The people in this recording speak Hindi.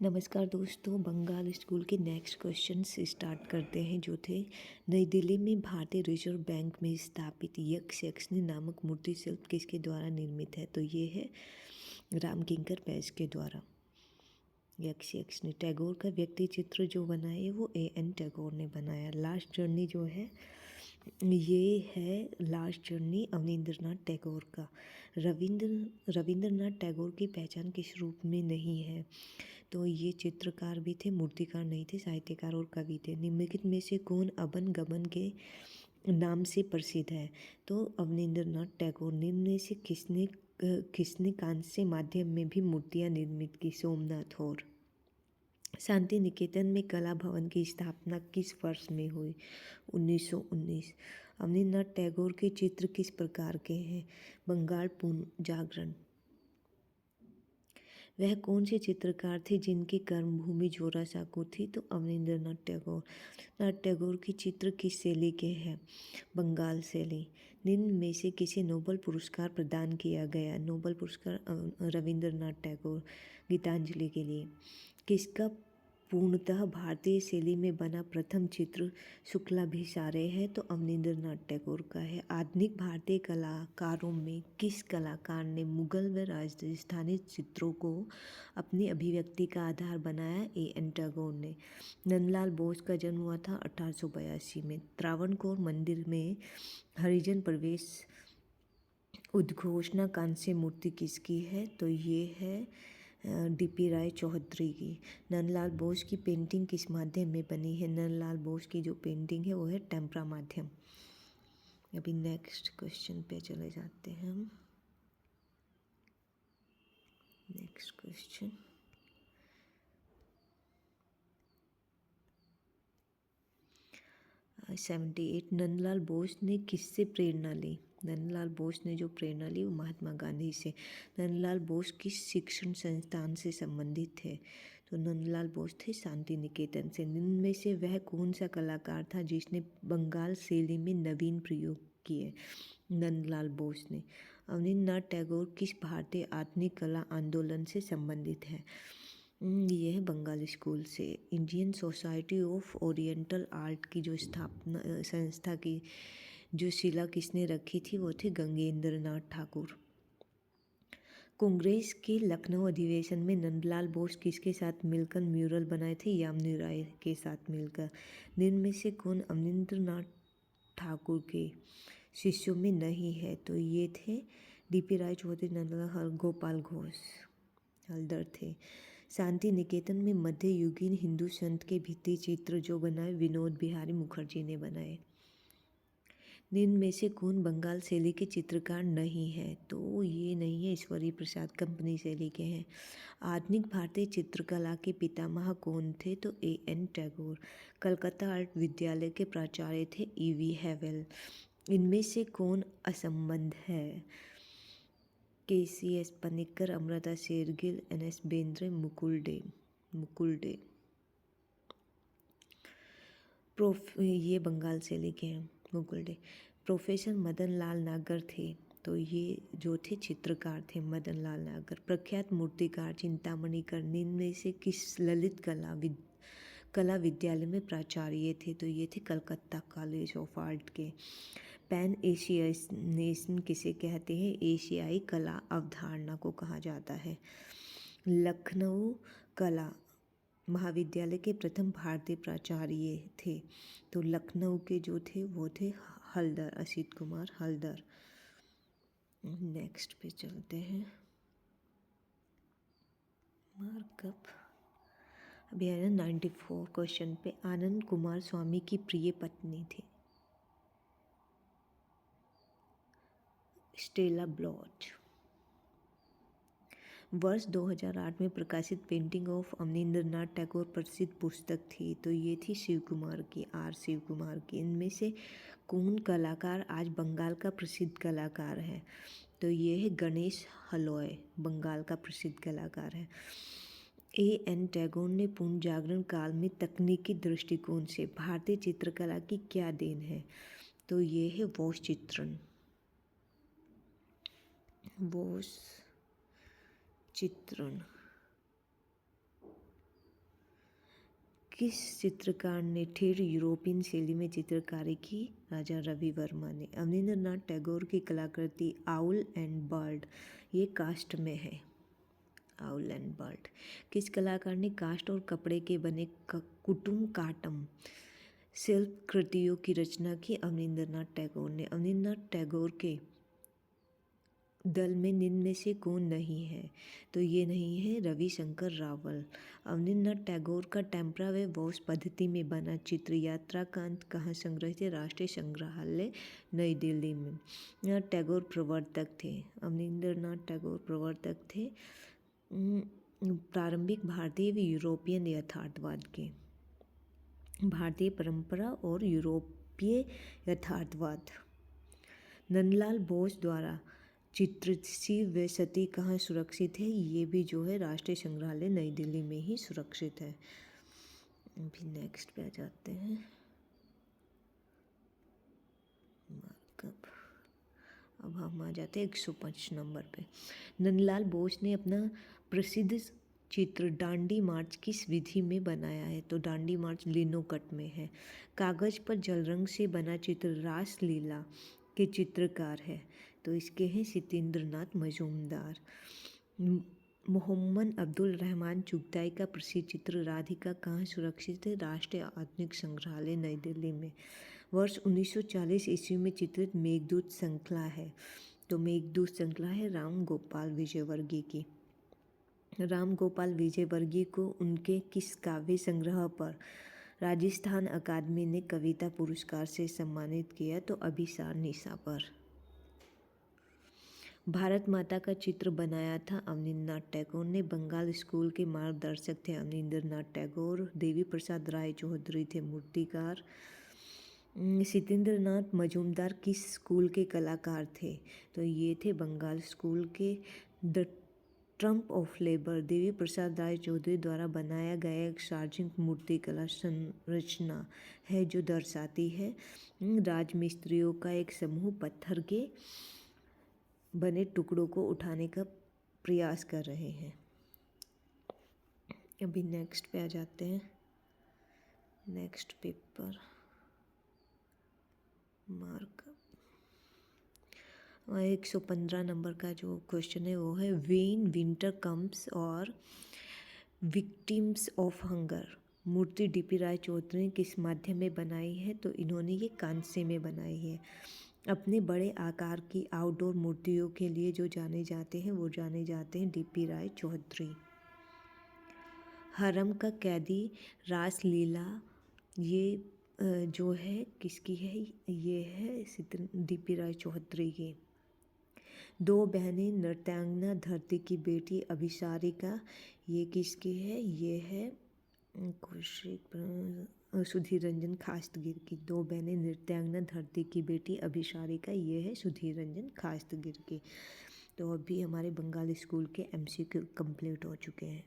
नमस्कार दोस्तों, बंगाल स्कूल के नेक्स्ट क्वेश्चन से स्टार्ट करते हैं जो थे। नई दिल्ली में भारतीय रिजर्व बैंक में स्थापित यक्ष यक्षिनी नामक मूर्ति शिल्प किसके द्वारा निर्मित है? तो ये है रामकिंकर बैस के द्वारा। यक्ष यक्षिनी टैगोर का व्यक्ति चित्र जो बना है वो A.N. टैगोर ने बनाया। लास्ट जर्नी जो है ये है लास्ट जर्नी अवनींद्रनाथ टैगोर का। रविंद्रनाथ टैगोर की पहचान किस रूप में नहीं है? तो ये चित्रकार भी थे, मूर्तिकार नहीं थे, साहित्यकार और कवि थे। निम्नलिखित में से कौन अबन गबन के नाम से प्रसिद्ध है? तो अवनींद्रनाथ टैगोर। निम्न में से किसने कांस्य माध्यम में भी मूर्तियां निर्मित की? सोमनाथ। और शांति निकेतन में कला भवन की स्थापना किस वर्ष में हुई? 1919। अवनींद्रनाथ टैगोर के चित्र किस प्रकार के हैं? बंगाल पुनर्जागरण। वह कौन से चित्रकार थे जिनकी कर्मभूमि जोरासांको थी? तो अवनींद्रनाथ टैगोर। नाथ टैगोर की चित्र किस शैली के हैं? बंगाल शैली। निम्न में से किसे नोबेल पुरस्कार प्रदान किया गया? नोबेल पुरस्कार रविंद्रनाथ टैगोर गीतांजलि के लिए। किसका पूर्णतः भारतीय शैली में बना प्रथम चित्र शुक्लाभिसारय है? तो अवनींद्रनाथ टैगोर का है। आधुनिक भारतीय कलाकारों में किस कलाकार ने मुगल व राजस्थानी चित्रों को अपनी अभिव्यक्ति का आधार बनाया? A.N. टैगोर ने। नंदलाल बोस का जन्म हुआ था 1882 में। त्रावणकोर मंदिर में हरिजन प्रवेश उद्घोषणा कांस्य मूर्ति किसकी है? तो ये है D.P. राय चौधरी की। नंदलाल बोस की पेंटिंग किस माध्यम में बनी है? नंदलाल बोस की जो पेंटिंग है वो है टेम्परा माध्यम। अभी नेक्स्ट क्वेश्चन पे चले जाते हैं हम। Next question 78। नंदलाल बोस ने किससे प्रेरणा ली? नंदलाल बोस ने जो प्रेरणा ली वो महात्मा गांधी से। नंदलाल बोस किस शिक्षण संस्थान से संबंधित थे? तो नंदलाल बोस थे शांति निकेतन से। निम्न में से वह कौन सा कलाकार था जिसने बंगाल शैली में नवीन प्रयोग किए? नंदलाल बोस ने। अवनींद्रनाथ टैगोर किस भारतीय आधुनिक कला आंदोलन से संबंधित है? ये है बंगाल स्कूल से। Indian society of oriental art की जो स्थापना संस्था की जो शिला किसने रखी थी? वो थे गंगेंद्र नाथ ठाकुर। कांग्रेस के लखनऊ अधिवेशन में नंदलाल बोस किसके साथ मिलकर म्यूरल बनाए थे? यामिनी राय के साथ मिलकर। निम्न में से कौन अवनींद्रनाथ ठाकुर के शिष्यों में नहीं है? तो ये थे D.P. राय चौधरी, नंदलाल गोपाल घोष हल्दर थे। शांति निकेतन में मध्ययुगीन हिंदू संत के भित्ति चित्र जो बनाए विनोद बिहारी मुखर्जी ने बनाए। निम्न में से कौन बंगाल शैली के चित्रकार नहीं है? तो ये नहीं है, ईश्वरी प्रसाद कंपनी शैली के हैं। आधुनिक भारतीय चित्रकला के पितामह कौन थे? तो A.N. टैगोर। कलकत्ता आर्ट विद्यालय के प्राचार्य थे E.V. हैवेल। इनमें से कौन असंबद्ध है? K.C.S. पनिक्कर, अमृता शेरगिल, N.S. बेंद्रे, मुकुल डे। ये बंगाल शैली के हैं मुकुल डे। प्रोफेसर मदन लाल नागर थे, तो ये जो थे चित्रकार थे मदन लाल नागर। प्रख्यात मूर्तिकार चिंतामणि कर निम्न में से किस ललित कला विद्यालय में प्राचार्य थे? तो ये थे कलकत्ता कॉलेज ऑफ आर्ट के। पैन एशियानेशन किसे कहते हैं? एशियाई कला अवधारणा को कहा जाता है। लखनऊ कला महाविद्यालय के प्रथम भारतीय प्राचार्य थे, तो लखनऊ के जो थे वो थे हल्दर, असित कुमार हल्दर। नेक्स्ट पे चलते हैं। मार्कअप अभी आया 94 क्वेश्चन पे। आनंद कुमार स्वामी की प्रिय पत्नी थी स्टेला ब्लॉच। वर्ष 2008 में प्रकाशित पेंटिंग ऑफ अवनींद्रनाथ टैगोर प्रसिद्ध पुस्तक थी, तो ये थी शिव कुमार की, R. शिव कुमार की। इनमें से कौन कलाकार आज बंगाल का प्रसिद्ध कलाकार है? तो ये है गणेश हलॉय, बंगाल का प्रसिद्ध कलाकार है। A.N. टैगोर ने पुनर्जागरण काल में तकनीकी दृष्टिकोण से भारतीय चित्रकला की क्या देन है? तो ये है वोश चित्रण। किस चित्रकार ने ठेठ यूरोपियन शैली में चित्रकारी की? राजा रवि वर्मा ने। अवनींद्रनाथ टैगोर की कलाकृति आउल एंड बर्ड, ये कास्ट में है। Owl and bird. किस कलाकार ने काष्ठ और कपड़े के बने कुटुम्बकाटम शिल्प कृतियों की रचना की? अवनींद्रनाथ टैगोर ने। अवनींद्रनाथ टैगोर के दल में निम्न में से कौन नहीं है? तो ये नहीं है रविशंकर रावल। अवनींद्रनाथ टैगोर का टेम्परा व वॉश पद्धति में बना चित्र यात्रा का अंत कहाँ संग्रहित है? राष्ट्रीय संग्रहालय नई दिल्ली में। यहाँ टैगोर प्रवर्तक थे। अवनींद्रनाथ टैगोर प्रवर्तक थे प्रारंभिक भारतीय व यूरोपियन यथार्थवाद के। भारतीय परंपरा और यूरोपीय यथार्थवाद। नंदलाल बोस द्वारा चित्रित शिव व सती कहाँ सुरक्षित है? ये भी जो है राष्ट्रीय संग्रहालय नई दिल्ली में ही सुरक्षित है। अभी नेक्स्ट पे आ जाते हैं। मार्कअप। अब हम आ जाते हैं 105 नंबर पे। नंदलाल बोस ने अपना प्रसिद्ध चित्र डांडी मार्च किस विधि में बनाया है? तो डांडी मार्च लिनोकट में है। कागज पर जल रंग से बना चित्र रास लीला के चित्रकार है, तो इसके हैं सत्येंद्रनाथ मजूमदार। मोहम्मद अब्दुल रहमान चुगताई का प्रसिद्ध चित्र राधिका कहाँ सुरक्षित है? राष्ट्रीय आधुनिक संग्रहालय नई दिल्ली में। वर्ष 1940 ईस्वी में चित्रित मेघदूत श्रृंखला है, तो मेघदूत श्रृंखला है राम गोपाल विजयवर्गीय की। राम गोपाल विजयवर्गीय को उनके किस काव्य संग्रह पर राजस्थान अकादमी ने कविता पुरस्कार से सम्मानित किया? तो अभिसार निशा पर। भारत माता का चित्र बनाया था अवनींद्रनाथ टैगोर ने। बंगाल स्कूल के मार्गदर्शक थे अवनींद्रनाथ टैगोर। देवी प्रसाद राय चौधरी थे मूर्तिकार। सत्येंद्रनाथ मजूमदार किस स्कूल के कलाकार थे? तो ये थे बंगाल स्कूल के। The Trump of labour Devi Prasad Rai Chaudhary द्वारा बनाया गया एक सार्वजनिक मूर्तिकला संरचना है जो दर्शाती है राजमिस्त्रियों का एक समूह पत्थर के बने टुकड़ों को उठाने का प्रयास कर रहे हैं। अभी नेक्स्ट पे आ जाते हैं। नेक्स्ट पेपर मार्क 115 नंबर का जो क्वेश्चन है वो है व्हेन विंटर कम्स और विक्टिम्स ऑफ हंगर मूर्ति डीपी राय चौधरी ने किस माध्यम में बनाई है? तो इन्होंने ये कांस्य में बनाई है। अपने बड़े आकार की आउटडोर मूर्तियों के लिए जो जाने जाते हैं वो जाने जाते हैं डीपी राय चौधरी। हरम का कैदी रास लीला ये जो है किसकी है? ये है डीपी राय चौधरी की। दो बहनें नृत्यांगना धरती की बेटी अभिसारिका ये किसकी है? ये है सुधीर रंजन खास्तगिर की। दो बहनें नृत्यांगना धरती की बेटी अभिसारिका ये है सुधीर रंजन खास्तगिर की। तो अभी हमारे बंगाली स्कूल के MCQ कंप्लीट हो चुके हैं।